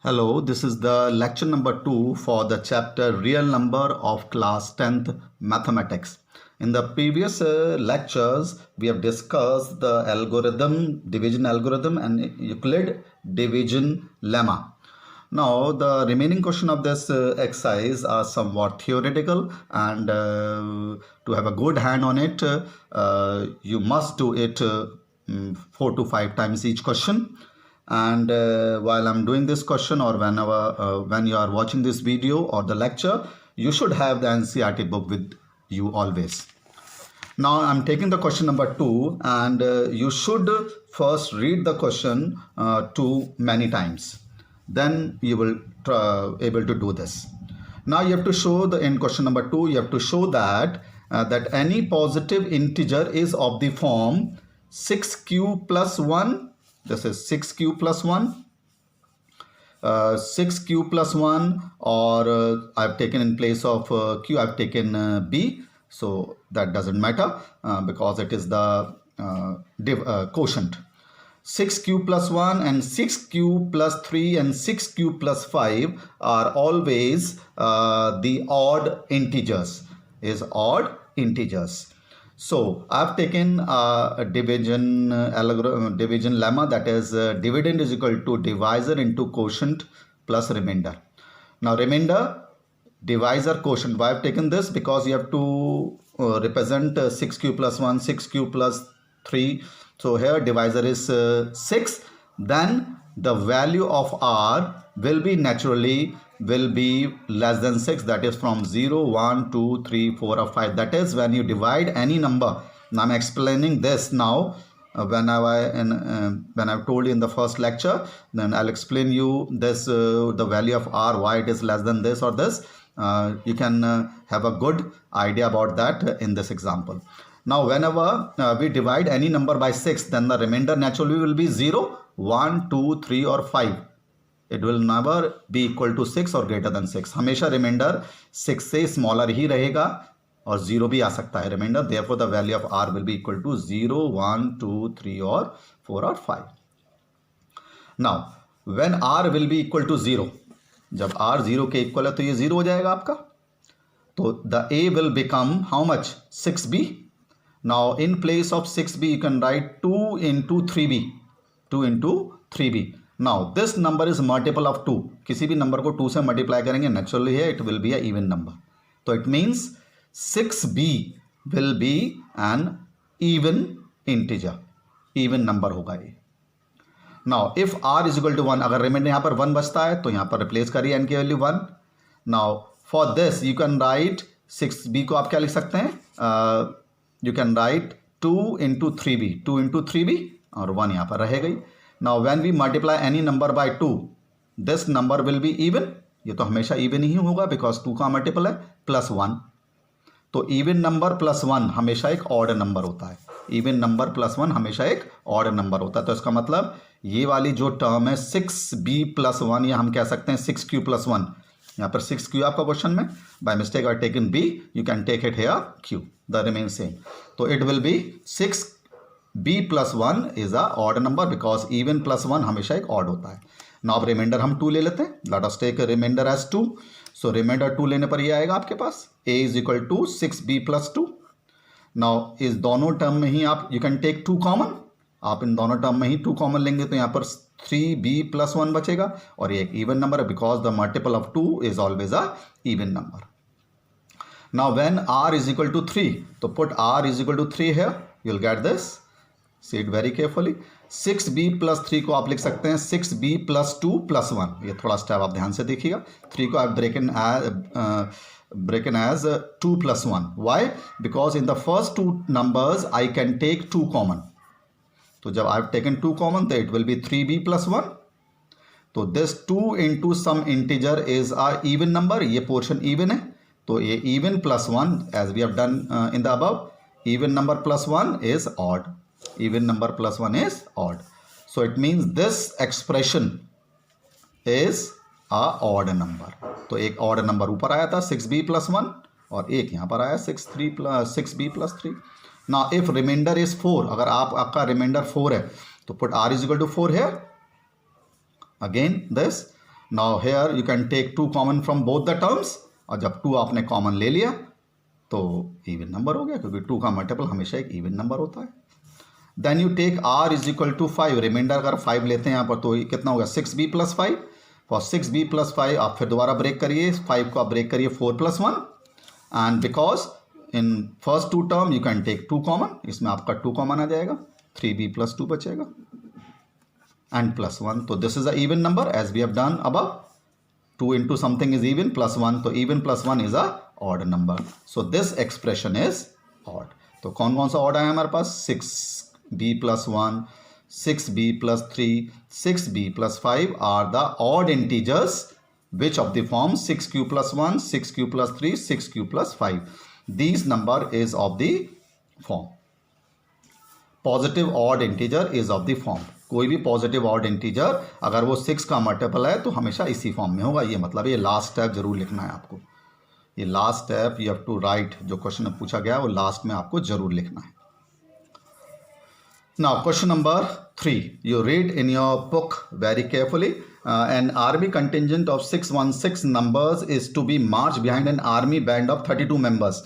Hello, this is the lecture number 2 for the chapter Real Number of class 10th Mathematics. In the previous lectures, we have discussed the division algorithm and Euclid division lemma. Now, the remaining question of this exercise are somewhat theoretical, and to have a good hand on it, you must do it 4 to 5 times each question. And while I'm doing this question, or whenever when you are watching this video or the lecture, you should have the NCERT book with you always. Now I'm taking the question number 2, and you should first read the question too many times. Then you will able to do this. Now you have to show in question number 2, you have to show that that any positive integer is of the form 6q plus 1. This is 6q plus 1, 6q plus 1, or I've taken in place of q, I've taken b. So that doesn't matter because it is the quotient. 6q plus 1 and 6q plus 3 and 6q plus 5 are always the odd integers, So I've taken a division lemma, that is dividend is equal to divisor into quotient plus remainder. Now remainder, divisor, quotient. Why I've taken this? Because you have to represent 6q plus 1, 6q plus 3. So here divisor is 6. Then the value of r will be naturally less than 6, that is from 0, 1, 2, 3, 4 or 5. That is when you divide any number. Now I'm explaining this now. When I've told you in the first lecture, then I'll explain you this the value of r, why it is less than this or this. You can have a good idea about that in this example. Now whenever we divide any number by 6, then the remainder naturally will be 0, 1, 2, 3 or 5. It will never be equal to 6 or greater than 6. हमेशा reminder 6 से smaller ही रहेगा और 0 भी आ सकता है reminder. Therefore the value of r will be equal to 0, 1, 2, 3 or 4 or 5. Now when r will be equal to 0, जब r 0 के equal है तो ये 0 हो जाएगा आपका. तो the a will become how much? 6b. Now in place of 6b you can write 2 into 3b. 2 into 3b. Now this number is multiple of 2. किसी भी नंबर को 2 से मल्टीप्लाई करेंगे नेचुरली है it will be a even number. तो it means 6b will be an even integer, even number होगा ये. Now if r is equal to 1, अगर रिमाइंडर यहाँ पर 1 बचता है तो यहाँ पर रिप्लेस करिए n की value 1. Now for this you can write 6b को आप क्या लिख सकते हैं, you can write 2 into 3b, 2 into 3b और 1 यहाँ पर रहेगा ही. Now when we multiply any number by 2, this number will be even. ये तो हमेशा even ही होगा because 2 का मल्टीपल है प्लस 1. तो even नंबर प्लस 1 हमेशा एक ऑड नंबर होता है. even नंबर प्लस 1 हमेशा एक ऑड नंबर होता है. तो इसका मतलब ये वाली जो टर्म है 6b प्लस 1, या हम कह सकते हैं 6q प्लस 1. यहाँ पर 6q आपका क्वेश्चन में by mistake are taken b, you can take it here q, the remain same. तो it will be 6b plus 1 is a odd number because even plus 1 हमेशा एक odd होता है. Now अब रिमाइंडर हम 2 ले लेते हैं. Let us take a remainder as 2. So reminder 2 लेने पर ये आएगा आपके पास a is equal to 6b plus 2. Now इस दोनों टर्म में ही आप you can take 2 कॉमन. आप इन दोनों टर्म में ही 2 कॉमन लेंगे तो यहाँ पर 3b plus 1 बचेगा और ये एक इवन नंबर है because the multiple of 2 is always a even number. Now when r is equal to 3, तो put r is equal to 3 here, you'll get this. See it very carefully. 6b plus 3 को आप लिख सकते हैं 6b plus 2 plus 1. ये थोड़ा step आप ध्यान से देखिएगा. 3 को आप break in as 2 plus 1. Why? Because in the first two numbers I can take 2 common. तो जब I've taken 2 common तो it will be 3b plus 1. तो this 2 into some integer is a even number. ये portion even है तो ये even plus 1 as we have done in the above. Even number plus 1 is odd. Even number plus 1 is odd. So it means this expression is a odd number. तो एक odd number ऊपर आया था 6b plus 1 और एक यहाँ पर आया 6b plus 3. Now if remainder is 4, अगर आपका remainder 4 है तो put r is equal to 4 here. Again this now here you can take 2 common from both the terms, और जब 2 आपने कॉमन ले लिया तो इवन नंबर हो गया, क्योंकि 2 का मल्टीपल हमेशा एक इवन नंबर होता है। Then you take r is equal to 5, remainder अगर 5 लेते हैं यहाँ पर तो कितना होगा 6b plus 5। For 6b plus 5 आप फिर दोबारा ब्रेक करिए, 5 को आप ब्रेक करिए 4 plus 1, and because in first 2 term you can take 2 common, इसमें आपका 2 कॉमन आ जाएगा, 3b प्लस 2 बचेगा एंड प्लस 1। तो this is a even number as we have done above. 2 into something is even plus 1, तो even plus 1 is a odd number, so this expression is odd। तो कौन कौन सा odd है हमारे पास, 6b plus 1, 6b plus 3, 6b plus 5 are the odd integers which of the form 6q plus 1, 6q plus 3, 6q plus 5, these number is of the form positive odd integer is of the form। कोई भी positive odd integer अगर वो 6 का multiple है तो हमेशा इसी form में होगा। ये मतलब ये लास्ट स्टेप जरूर लिखना है आपको, ये last step you have to write, जो क्वेश्चन में पूछा गया वो लास्ट में आपको जरूर लिखना है। Now question number 3, you read in your book very carefully, an army contingent of 616 numbers is to be march behind an army band of 32 members.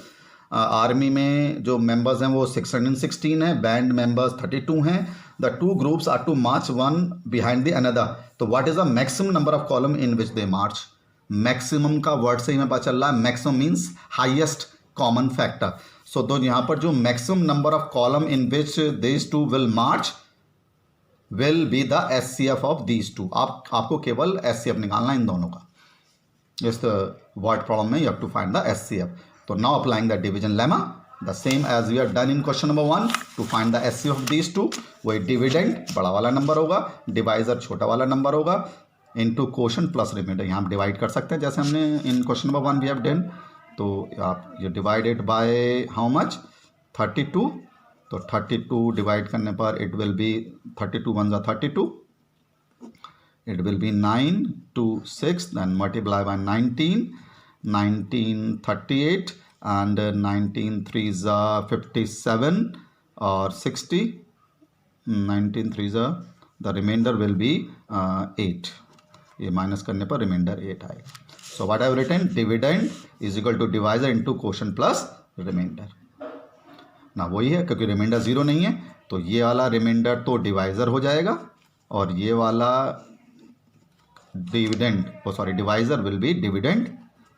Army में जो मेंबर्स हैं वो 616 है, बैंड मेंबर्स 32 हैं। The 2 groups are to march one behind the another, तो what is the maximum number of column in which they march. Maximum का word से ही हमें पता चल रहा है, maximum means highest common factor. So तो यहाँ पर जो maximum number of column in which these 2 will march will be the SCF of these 2। आपको केवल SCF निकालना इन दोनों का। इस वर्ड प्रॉब्लम में you have to find the SCF। तो now applying the division lemma, the same as we have done in question number 1 to find the SCF of these 2, वही डिविडेंड बड़ा वाला नंबर होगा, डिवाइजर छोटा वाला number होगा, into quotient plus reminder. यहाँ हम डिवाइड कर सकते हैं जैसे हमने in question number 1 we have done. तो आप ये डिवाइडेड बाय हाउ मच 32, तो 32 डिवाइड करने पर इट विल बी 32 1 जा 32, it will be 9 2 6, then multiply by 19 38 and 19 3s are 57 or 60, 19 3s are the remainder will be 8, ये माइनस करने पर रिमाइंडर 8 आएगा। So what I have written, dividend is equal to divisor into quotient plus remainder. ना वही है क्योंकि reminder 0 नहीं है, तो ये वाला रिमाइंडर तो डिवाइजर हो जाएगा और ये वाला dividend divisor will be dividend,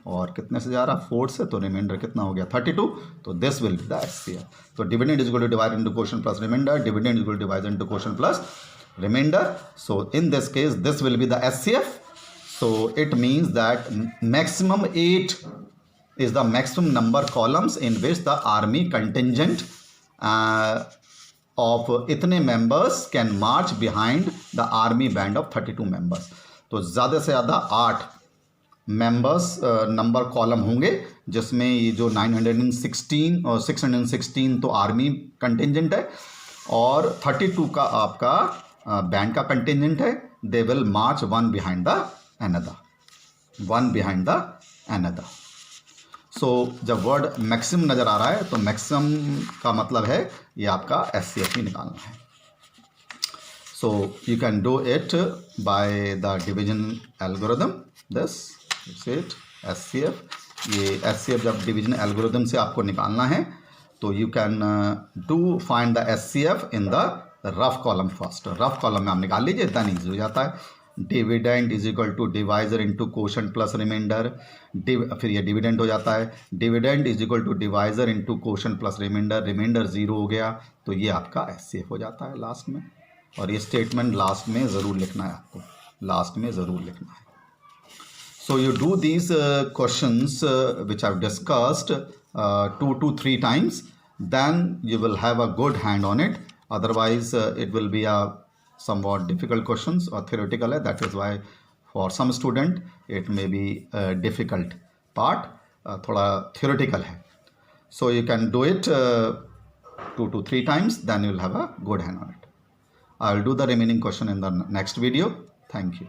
और कितने से जा रहा 4 से, तो रिमाइंडर कितना हो गया 32, तो this will be the SCF। तो dividend is equal to divide into quotient plus remainder, dividend is equal to divide into quotient plus remainder. So in this case this will be the SCF। So it means that maximum 8 is the maximum number columns in which the army contingent of इतने members can march behind the army band of 32 members। तो ज़्यादा से ज़्यादा 8 members number column होंगे, जिसमें ये जो 916 और 616 तो आर्मी कंटिजेंट है और 32 का आपका बैंड का कंटिजेंट है। They will march one behind the another. So जब वर्ड मैक्सिमम नज़र आ रहा है तो मैक्सिमम का मतलब है ये आपका SCF ही निकालना है। So you can do it by the division algorithm. This it's it SCF। ये SCF जब डिवीजन एल्गोरिथम से आपको निकालना है तो you can do find the SCF in the rough column first. Rough column में आप निकाल लीजिए, इतना ईजी हो जाता है। Dividend is equal to divisor into quotient plus remainder, फिर ये डिविडेंड हो जाता है। Dividend is equal to divisor into quotient plus reminder, reminder 0 हो गया तो ये आपका SCF हो जाता है लास्ट में। और ये स्टेटमेंट लास्ट में ज़रूर लिखना है आपको, लास्ट में ज़रूर लिखना है। So you do these questions which I discussed 2 to 3 times, then you will have a good hand on it. Otherwise it will be a somewhat difficult questions or theoretical है, that is why for some student it may be a difficult part, थोड़ा theoretical है। So you can do it 2 to 3 times, then you will have a good hand on it. I will do the remaining question in the next video. Thank you.